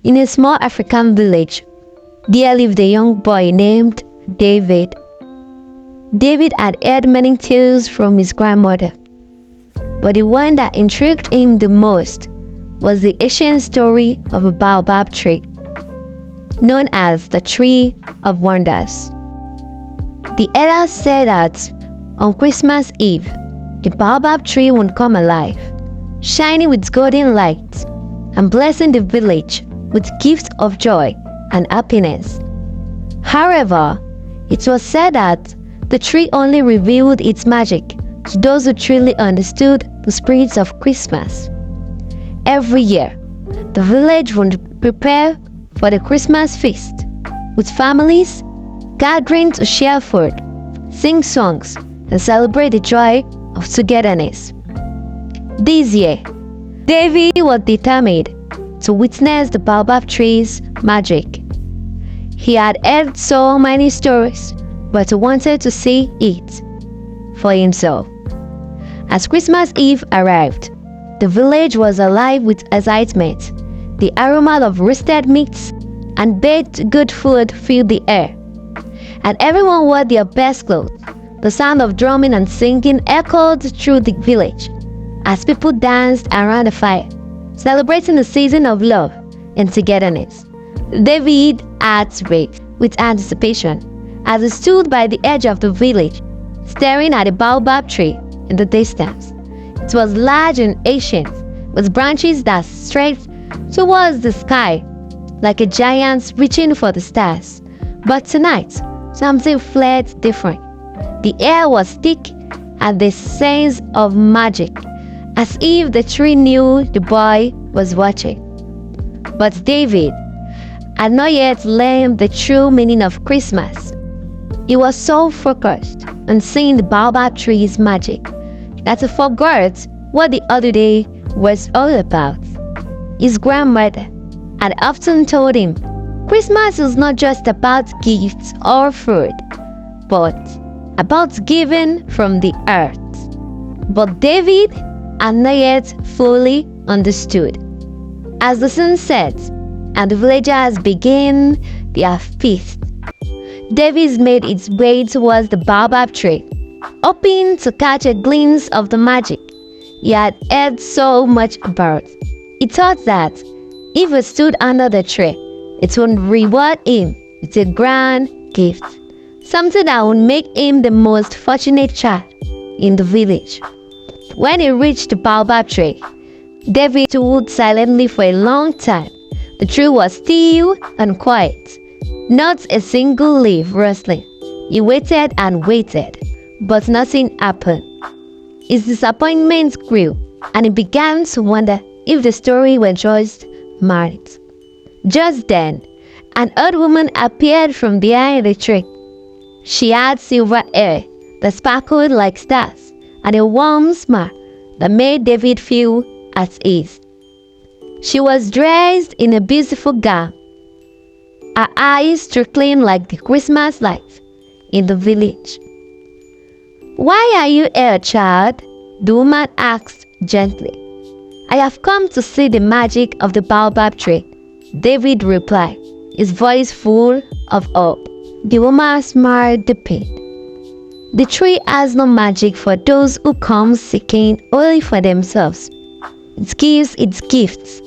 In a small African village, there lived a young boy named David. David had heard many tales from his grandmother, but the one that intrigued him the most was the ancient story of a Baobab tree, known as the Tree of Wonders. The elders said that on Christmas Eve, the Baobab tree would come alive, shining with golden light and blessing the village with gifts of joy and happiness. However, it was said that the tree only revealed its magic to those who truly understood the spirit of Christmas. Every year, the village would prepare for the Christmas feast, with families gathering to share food, sing songs, and celebrate the joy of togetherness. This year, David was determined to witness the Baobab tree's magic. He had heard so many stories, but wanted to see it for himself. As Christmas Eve arrived, the village was alive with excitement. The aroma of roasted meats and baked good food filled the air, and everyone wore their best clothes. The sound of drumming and singing echoed through the village as people danced around the fire, celebrating the season of love and togetherness. David's heart raced with anticipation as he stood by the edge of the village, staring at the baobab tree in the distance. It was large and ancient, with branches that stretched towards the sky like a giant reaching for the stars. But tonight, something felt different. The air was thick and the sense of magic, as if the tree knew the boy was watching. But David had not yet learned the true meaning of Christmas. He was so focused on seeing the baobab tree's magic that he forgot what the other day was all about. His grandmother had often told him, Christmas is not just about gifts or food, but about giving from the earth. But David had not yet fully understood. As the sun set and the villagers began their feast, David made its way towards the baobab tree, hoping to catch a glimpse of the magic he had heard so much about. He thought that if he stood under the tree, it would reward him with a grand gift, something that would make him the most fortunate child in the village. When he reached the baobab tree, David stood silently for a long time. The tree was still and quiet, not a single leaf rustling. He waited and waited, but nothing happened. His disappointment grew, and he began to wonder if the story were just merit. Just then, an old woman appeared from behind the tree. She had silver hair that sparkled like stars and a warm smile that made David feel at ease. She was dressed in a beautiful gown, her eyes twinkling like the Christmas lights in the village. Why are you here, child? The woman asked gently. I have come to see the magic of the baobab tree, David replied, his voice full of hope. The woman smiled deeply. The tree has no magic for those who come seeking only for themselves. It gives its gifts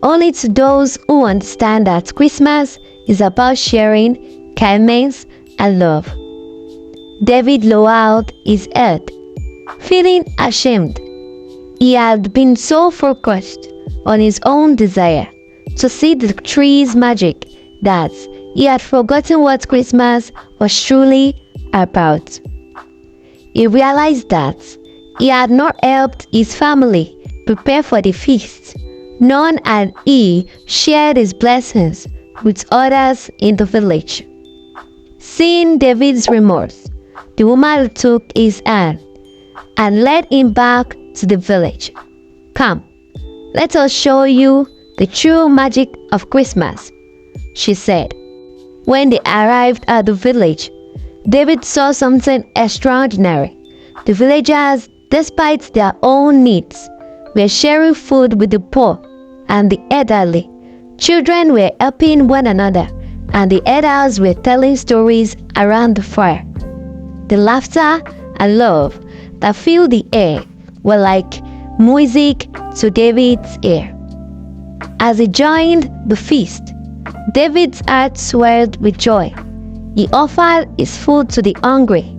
only to those who understand that Christmas is about sharing, kindness, and love. David lowered his head, feeling ashamed. He had been so focused on his own desire to see the tree's magic that he had forgotten what Christmas was truly about. He realized that he had not helped his family prepare for the feast, nor had he shared his blessings with others in the village. Seeing David's remorse, the woman took his hand and led him back to the village. Come, let us show you the true magic of Christmas, she said. When they arrived at the village, David saw something extraordinary. The villagers, despite their own needs, were sharing food with the poor and the elderly, Children were helping one another, and the elders were telling stories around the fire. The laughter and love that filled the air were like music to David's ear. As he joined the feast, David's heart swelled with joy. He offered his food to the hungry,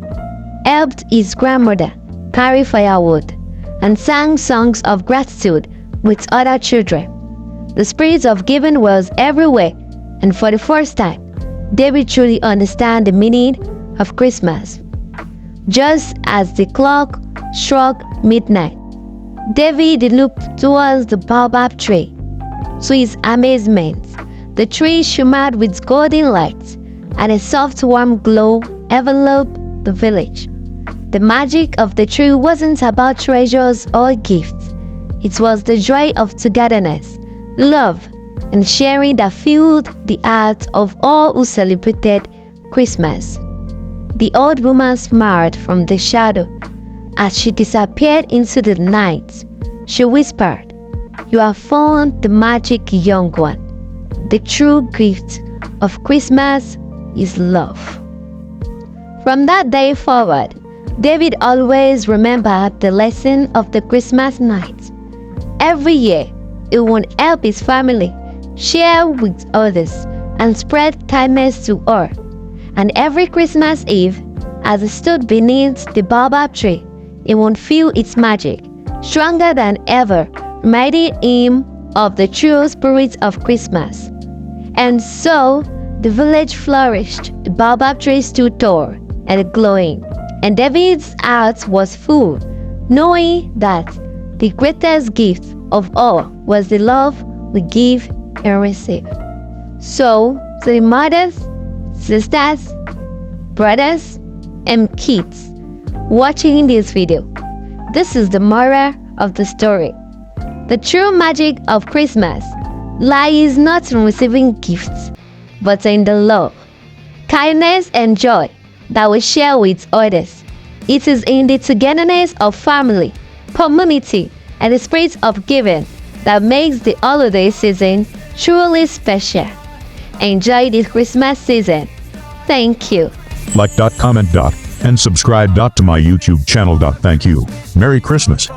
helped his grandmother carry firewood, and sang songs of gratitude with other children. The spirit of giving was everywhere, and for the first time, David truly understood the meaning of Christmas. Just as the clock struck midnight, David looked towards the Baobab tree. To his amazement, the tree shimmered with golden light, and a soft warm glow enveloped the village. The magic of the tree wasn't about treasures or gifts. It was the joy of togetherness, love, and sharing that filled the hearts of all who celebrated Christmas. The old woman smiled from the shadow. As she disappeared into the night, she whispered, "You have found the magic, young one. The true gift of Christmas is love." From that day forward, David always remembered the lesson of the Christmas night. Every year, he would help his family, share with others, and spread kindness to all. And every Christmas Eve, as he stood beneath the Baobab tree, he would feel its magic, stronger than ever, reminding him of the true spirit of Christmas. And so, the village flourished. The Baobab tree stood tall and glowing, and David's heart was full, knowing that the greatest gift of all was the love we give and receive. So, to the mothers, sisters, brothers, and kids watching this video, this is the moral of the story. The true magic of Christmas lies not in receiving gifts, but in the love, kindness, and joy that we share with others. It is in the togetherness of family, community, and the spirit of giving that makes the holiday season truly special. Enjoy this Christmas season. Thank you. Like. Comment. And subscribe. To my YouTube channel. Thank you. Merry Christmas.